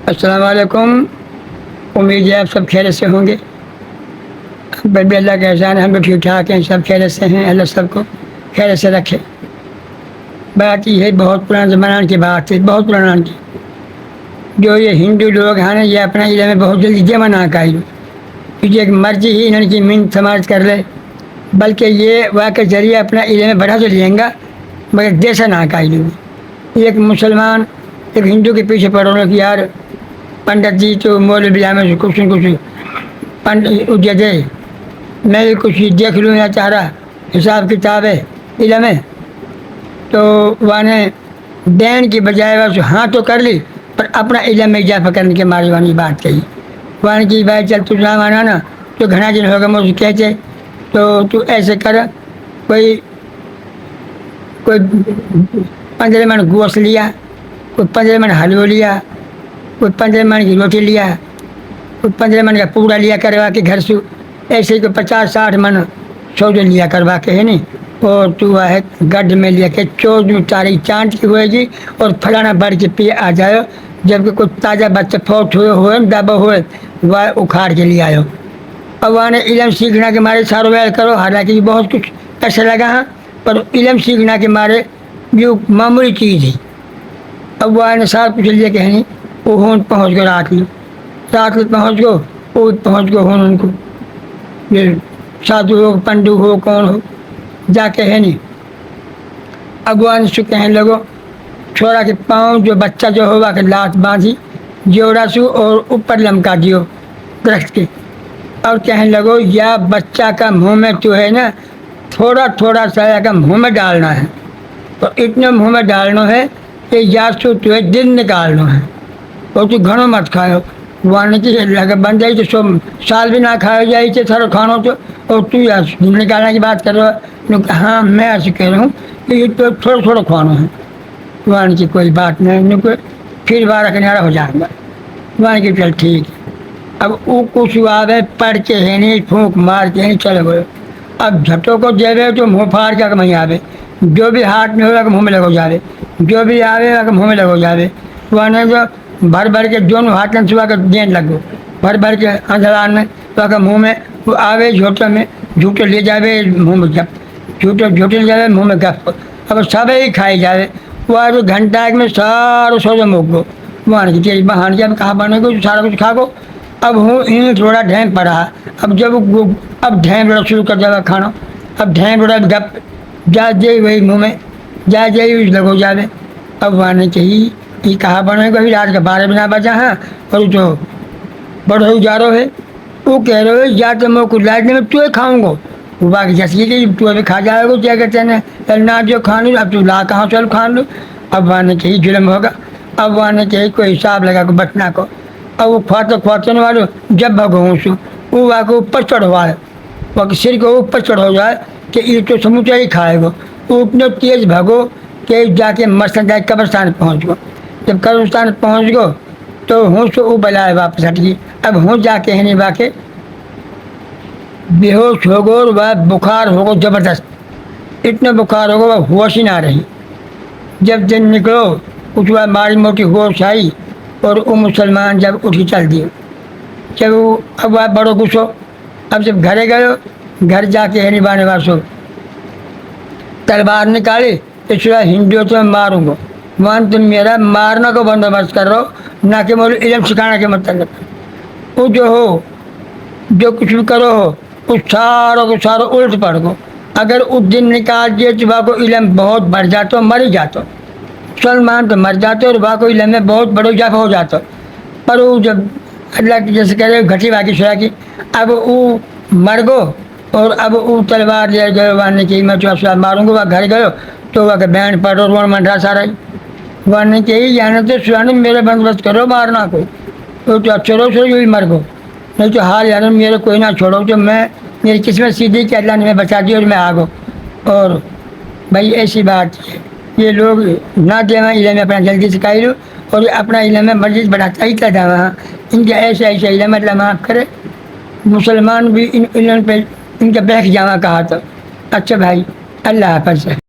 السلام علیکم۔ امید ہے آپ سب خیریت سے ہوں گے۔ بڑی اللہ کا احسان ہے، ہم بھی ٹھیک ٹھاک ہیں، سب خیریت سے ہیں۔ اللہ سب کو خیریت سے رکھے۔ بات یہ ہے، بہت پرانے زمانے کی بات ہے، بہت پرانے کی۔ جو یہ ہندو لوگ ہیں نا، یہ اپنا علم میں بہت جلدی جمع نہ کائل، کیونکہ ایک مرضی ہی انہوں کی من سماج کر لے، بلکہ یہ واقع ذریعہ اپنا علم میں بڑھا تو لیں گا، مگر دیسا نہ کائل۔ ایک مسلمان ایک ہندو کے پیچھے پڑ رہا کہ یار پنڈت جی تو مولوی میں کچھ نہ کچھ پنڈ دے، میں بھی کچھ دیکھ لوں یا چاہ رہا حساب کتاب ہے علم ہے، تو وانے دین کی بجائے بس ہاں تو کر لی، پر اپنا علم میں اضافہ کرنے کے مارے وانی بات کہی۔ وہاں کی بھائی چل تو نہ مانا نا تو گھنا دن ہوگا مجھے کہتے تو ایسے کر، کوئی 15 من گوشت لیا، کوئی 15 من حلوہ لیا، کوئی 15 من کی روٹی لیا، کوئی 15 من کا پوڑا لیا کروا کے گھر سے، ایسے ہی کوئی 50-60 من سودے لیا کروا کے ہے نہیں، اور تو ہے گڈھ میں لیا کہ 14 تاریخ چاند کی ہوئے گی اور پھلانا بڑھ کے پی آ جاؤ، جبکہ کوئی تازہ بچہ فوت ہوئے دبا ہوئے وہ اکھاڑ کے لے آئے۔ اب وہاں علم سیکھنا کے مارے سارو ویل کرو، حالانکہ بہت کچھ ایسا لگا ہاں، پر علم سیکھنا کے مارے جو معمولی چیز ہے۔ اب وہ نے ساتھ کچھ لیا کہ نہیں، وہ ہون پہنچ گئے رات میں پہنچ گو، وہ پہنچ گئے ہون ان کو، یہ سادھو ہو پنڈو ہو کون ہو جا کے ہے نہیں۔ اب وہ سے کہنے لگو چھوڑا کے پاؤں جو بچہ جو ہوگا کہ لات باندھی جوڑا سو اور اوپر لمکا دیو درخت کے، اور کہنے لگو یا بچہ کا منہ میں تو ہے نا تھوڑا تھوڑا سا کا منہ میں ڈالنا ہے، تو اتنے منہ میں ڈالنا ہے کہ یا سو تو ہے دن نکالنا ہے، اور تو گھنوں مت کھاؤ۔ وہاں کی لگا بن جائی تو سال بھی نہ کھایا جائے تھے سارا کھانا تو، اور تو یا دن نکالنے کی بات کر رہا ہے۔ ہاں میں ایسے کہہ رہا ہوں کہ یہ تو تھوڑا تھوڑا کھانا ہے۔ وہاں کی کوئی بات نہیں، پھر بارہ کنارا ہو جائے گا۔ وہاں کی چل ٹھیک ہے۔ اب وہ کچھ آوے پڑھ کے ہے نہیں، پھونک مار کے نہیں چلے گئے۔ اب جھٹوں کو دے دے تو منہ پھاڑ کے وہیں آوے، جو بھی ہاتھ میں ہوگا کہ منہ میں لگو جاوے، جو بھی آوے گا کہ منہ میں لگو جاوے۔ وہ نے جو بھر بھر کے دونوں ہاتھ میں سوا کر دین لگو، بھر بھر کے اندران میں تو کہ منہ میں وہ آوے جھوٹے میں جھوٹے لے جاوے منہ میں گپ، جھوٹے لے جاوے منہ میں گپ، اب سب ہی کھائی جاوے۔ وہ آج گھنٹہ ایک میں سارا سوزا موک گو، وہاں کی تیری بہان جب کہاں بنے گو سارا کچھ کھا گو۔ اب ہوں ان تھوڑا ڈھیم پڑا، اب جب اب ڈھیم روڑا شروع کر جائے کھانا، اب ڈھیم روڑا گپ جا جائے وہی منہ میں جا جائے لگو جاوے۔ اب وہاں نے کہی یہ کہاں بنے گا، رات کا 12 بنا بجا ہے اور جو بڑھو اجارو ہے، وہ کہہ رہے ہو یا تو میں کچھ لائٹ میں تو کھاؤں گا، وہ باقی جیسے کہ تو ابھی کھا جائے گا، کیا کہتے ہیں نہ جو کھا لوں اب تو لا کہاں چل کھا لوں۔ اب وہاں نے کہی ظلم ہوگا، اب وہاں نے کہی کوئی حساب لگا کو بچنا کو، اب وہ کھواتے والوں جب بھگو ہوں سو وہ واقع اوپر چڑھوا ہے، وہ سر کو اوپر چڑھ جائے کہ یہ تو سموچا ہی کھائے گا، وہ اتنے تیز بھگو کہ جا کے مسجد جائے قبرستان پہنچ گو۔ جب قبرستان پہنچ گو تو ہوں سو وہ بلائے واپس ہٹ گئی۔ اب ہوں جا کے نہیں واقع بے ہوش ہو گو، وہ بخار ہو گو زبردست، اتنا بخار ہو گا وہ ہوش ہی نہ رہی۔ جب دن نکلو کچھ وہ ماری موٹی ہوش آئی اور وہ مسلمان جب اٹھی چل دیے، جب وہ اب وہ بڑو غصو، اب جب گھرے گئے گھر جا کے نہیں بانے واسو تلوار نکالی، اس طرح ہندو تو میں ماروں گا، وہاں تم میرا مارنا کو بندوبست کر رہو نہ کہ مجھے علم سکھانا کے مطلب۔ وہ جو ہو جو کچھ بھی کرو ہو اس ساروں کو ساروں الٹ پڑ گو، اگر اس دن نکال دیے تو وہ علم بہت بڑھ جاتا مر ہی جاتا، مسلمان تو مر جاتے اور وہ علم میں بہت بڑا اضافہ ہو جاتا۔ پر وہ جب اللہ کی جیسے کہہ رہے گھٹی واقعی شرح کی، اب وہ مر گو اور اب وہ تلوار لے گئے وہاں کی میں تو ماروں گا، وہ گھر گئے تو وہ کہ بہن پڑھو روڑ منڈا سارا وہ نے کہی جانا تو سہانے میرے بندوبست کرو مارنا کو، تو چھوڑو چھوڑو یوں مر گو، نہیں تو حال یار میرے کوئی نہ چھوڑو، تو میں میری قسمت سیدھی کہ اللہ نے میں بچا دی اور میں آ گو۔ اور بھائی ایسی بات ہے، یہ لوگ نہ دیں علم میں اپنا جلدی سکھائی لو اور اپنا علم میں مرضی بڑھاتا ہی تھا جانا، ان کے ایسے ایسے علم اللہ معاف کرے۔ مسلمان بھی ان علم پہ ان کا بیٹھ جانا کہا تھا۔ اچھا بھائی، اللہ حافظ۔